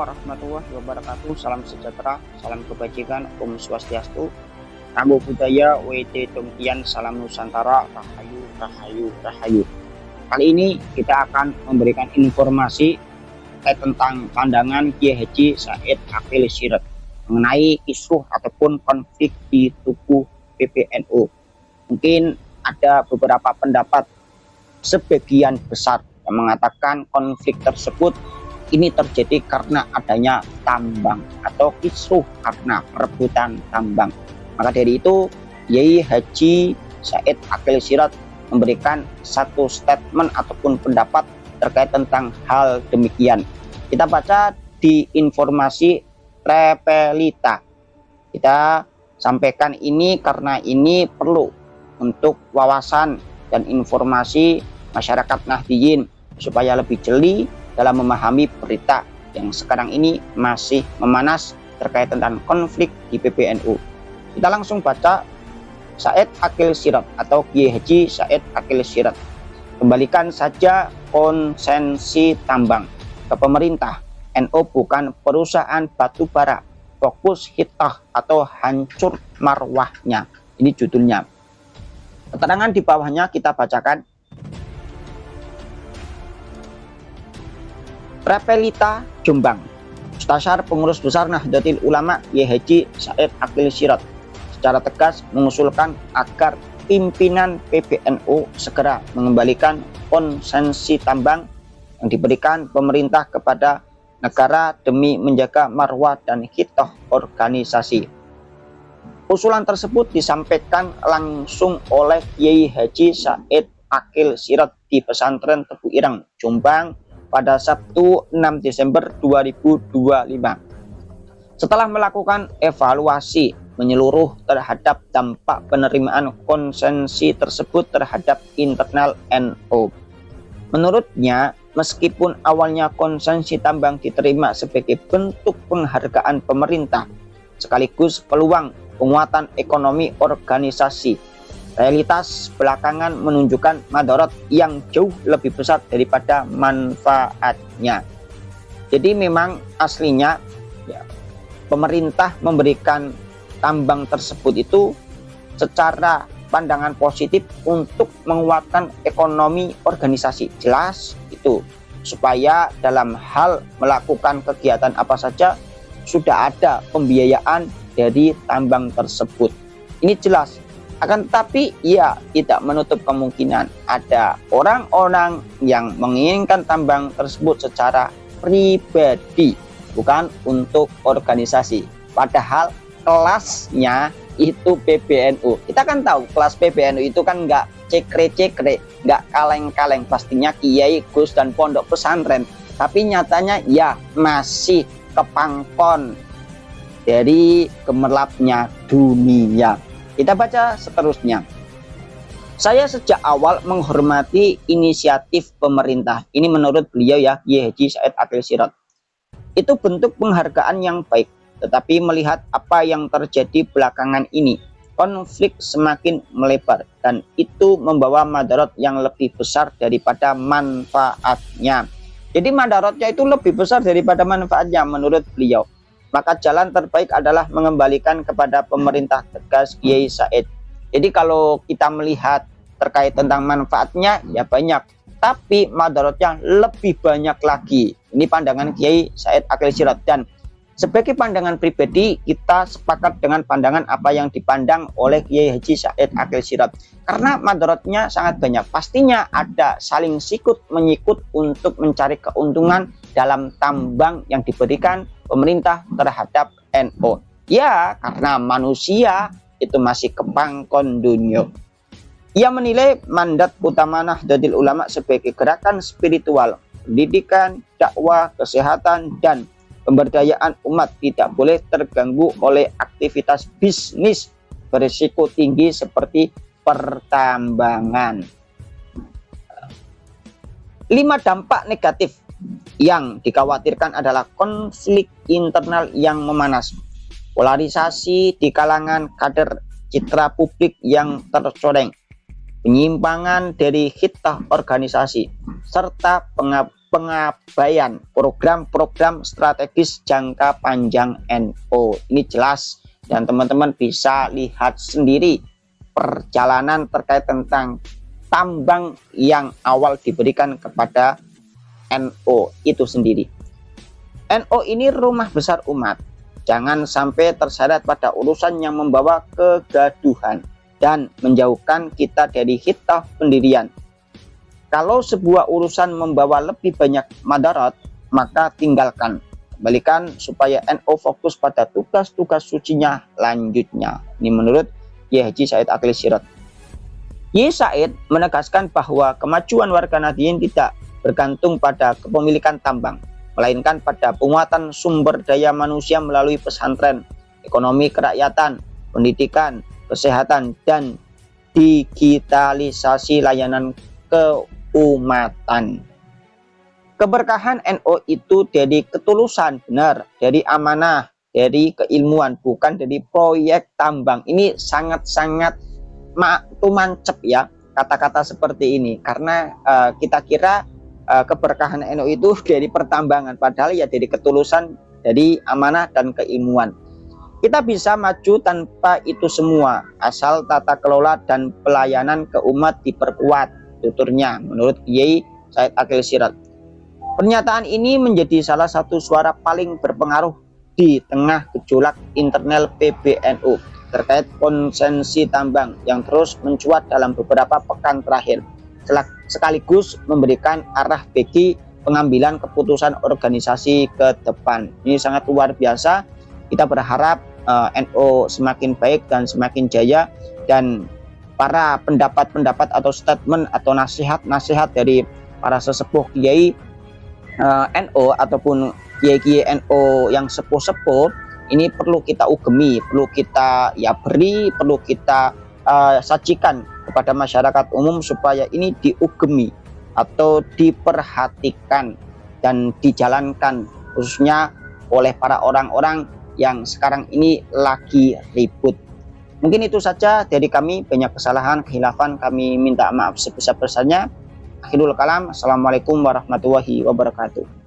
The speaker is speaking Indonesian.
warahmatullahi wabarakatuh. Salam sejahtera, salam kebajikan, Om Swastiastu, Namo Buddhaya, Wete Tongkian, Salam Nusantara, Rahayu, Rahayu, Rahayu. Kali ini kita akan memberikan informasi tentang pandangan Kiai Haji Said Akil Sirot mengenai isu ataupun konflik di tubuh PBNU. Mungkin ada beberapa pendapat sebagian besar yang mengatakan konflik tersebut ini terjadi karena adanya tambang atau kisruh karena perebutan tambang. Maka dari itu Kiai Haji Said Akil Sirot memberikan satu statement ataupun pendapat terkait tentang hal demikian. Kita baca di informasi Repelita. Kita sampaikan ini karena ini perlu untuk wawasan dan informasi masyarakat Nahdliyin supaya lebih jeli dalam memahami berita yang sekarang ini masih memanas terkait tentang konflik di PBNU. Kita langsung baca Said Akil Sirot atau Kiai Haji Said Akil Sirot. Kembalikan saja konsensi tambang ke pemerintah. NU bukan perusahaan batu bara. Fokus hitah atau hancur marwahnya. Ini judulnya. Keterangan di bawahnya kita bacakan. Repelita Jombang. Mustasyar Pengurus Besar Nahdlatul Ulama Kiai Haji Said Akil Sirot secara tegas mengusulkan agar pimpinan PBNU segera mengembalikan konsensi tambang yang diberikan pemerintah kepada negara demi menjaga marwah dan hitah organisasi. Usulan tersebut disampaikan langsung oleh Kiai Haji Said Akil Sirot di Pesantren Tebu Ireng, Jombang pada Sabtu 6 Desember 2025. Setelah melakukan evaluasi menyeluruh terhadap dampak penerimaan konsensi tersebut terhadap internal NU. Menurutnya, meskipun awalnya konsensi tambang diterima sebagai bentuk penghargaan pemerintah, sekaligus peluang penguatan ekonomi organisasi, realitas belakangan menunjukkan madarat yang jauh lebih besar daripada manfaatnya. Jadi memang aslinya ya, pemerintah memberikan tambang tersebut itu secara pandangan positif untuk menguatkan ekonomi organisasi. Jelas itu supaya dalam hal melakukan kegiatan apa saja sudah ada pembiayaan dari tambang tersebut. Ini jelas. Akan tetapi ia tidak menutup kemungkinan ada orang-orang yang menginginkan tambang tersebut secara pribadi, bukan untuk organisasi. Padahal kelasnya itu PBNU. Kita kan tahu kelas PBNU itu kan nggak cekre-cekre, nggak kaleng-kaleng. Pastinya kiai, gus, dan pondok pesantren. Tapi nyatanya ya masih kepangkon dari gemerlapnya dunia. Kita baca seterusnya. Saya sejak awal menghormati inisiatif pemerintah. Ini menurut beliau ya, Kiai Haji Said Akil Sirot. Itu bentuk penghargaan yang baik. Tetapi melihat apa yang terjadi belakangan ini, konflik semakin melebar. Dan itu membawa madarat yang lebih besar daripada manfaatnya. Jadi madaratnya itu lebih besar daripada manfaatnya menurut beliau. Maka jalan terbaik adalah mengembalikan kepada pemerintah, tegas Kiai Said. Jadi kalau kita melihat terkait tentang manfaatnya ya banyak, tapi madaratnya lebih banyak lagi. Ini pandangan Kiai Said Akil Sirot, dan sebagai pandangan pribadi kita sepakat dengan pandangan apa yang dipandang oleh Kiai Haji Said Akil Sirot. Karena madaratnya sangat banyak. Pastinya ada saling sikut menyikut untuk mencari keuntungan dalam tambang yang diberikan pemerintah terhadap NU. Ya, karena manusia itu masih kepangkon dunia. Ia menilai mandat utama Nahdlatul Ulama sebagai gerakan spiritual, pendidikan, dakwah, kesehatan, dan pemberdayaan umat tidak boleh terganggu oleh aktivitas bisnis berisiko tinggi seperti pertambangan. 5 dampak negatif yang dikhawatirkan adalah konflik internal yang memanas, polarisasi di kalangan kader, citra publik yang tercoreng, penyimpangan dari hitah organisasi, serta pengabaian program-program strategis jangka panjang NO. Ini jelas dan teman-teman bisa lihat sendiri perjalanan terkait tentang tambang yang awal diberikan kepada NO itu sendiri. NO ini rumah besar umat. Jangan sampai terseret pada urusan yang membawa kegaduhan dan menjauhkan kita dari hitah pendirian. Kalau sebuah urusan membawa lebih banyak madarat, maka tinggalkan. Kembalikan supaya NO fokus pada tugas-tugas sucinya lanjutnya. Ini menurut Kiai Haji Said Akil Sirot. Kiai Said menegaskan bahwa kemajuan warga Nahdliyin tidak bergantung pada kepemilikan tambang, melainkan pada penguatan sumber daya manusia melalui pesantren, ekonomi kerakyatan, pendidikan, kesehatan, dan digitalisasi layanan keumatan. Keberkahan NO itu dari ketulusan, benar, dari amanah, dari keilmuan, bukan dari proyek tambang. Ini sangat-sangat mancep ya kata-kata seperti ini, karena kita kira keberkahan NO itu dari pertambangan, padahal ya dari ketulusan, dari amanah dan keilmuan. Kita bisa maju tanpa itu semua, asal tata kelola dan pelayanan ke umat diperkuat, tuturnya menurut Kiai Said Akil Sirot. Pernyataan ini menjadi salah satu suara paling berpengaruh di tengah gejolak internal PBNU terkait konsensi tambang yang terus mencuat dalam beberapa pekan terakhir, sekaligus memberikan arah bagi pengambilan keputusan organisasi ke depan. Ini sangat luar biasa. Kita berharap NO semakin baik dan semakin jaya, dan para pendapat-pendapat atau statement atau nasihat-nasihat dari para sesepuh kiai NO ataupun kiai-kiai NO yang sepuh-sepuh ini perlu kita ugemi, perlu kita beri, perlu kita sajikan kepada masyarakat umum supaya ini diugemi atau diperhatikan dan dijalankan, khususnya oleh para orang-orang yang sekarang ini lagi ribut. Mungkin itu saja dari kami. Banyak kesalahan, khilafan, kami minta maaf sebesar-besarnya. Akhirul kalam. Assalamualaikum warahmatullahi wabarakatuh.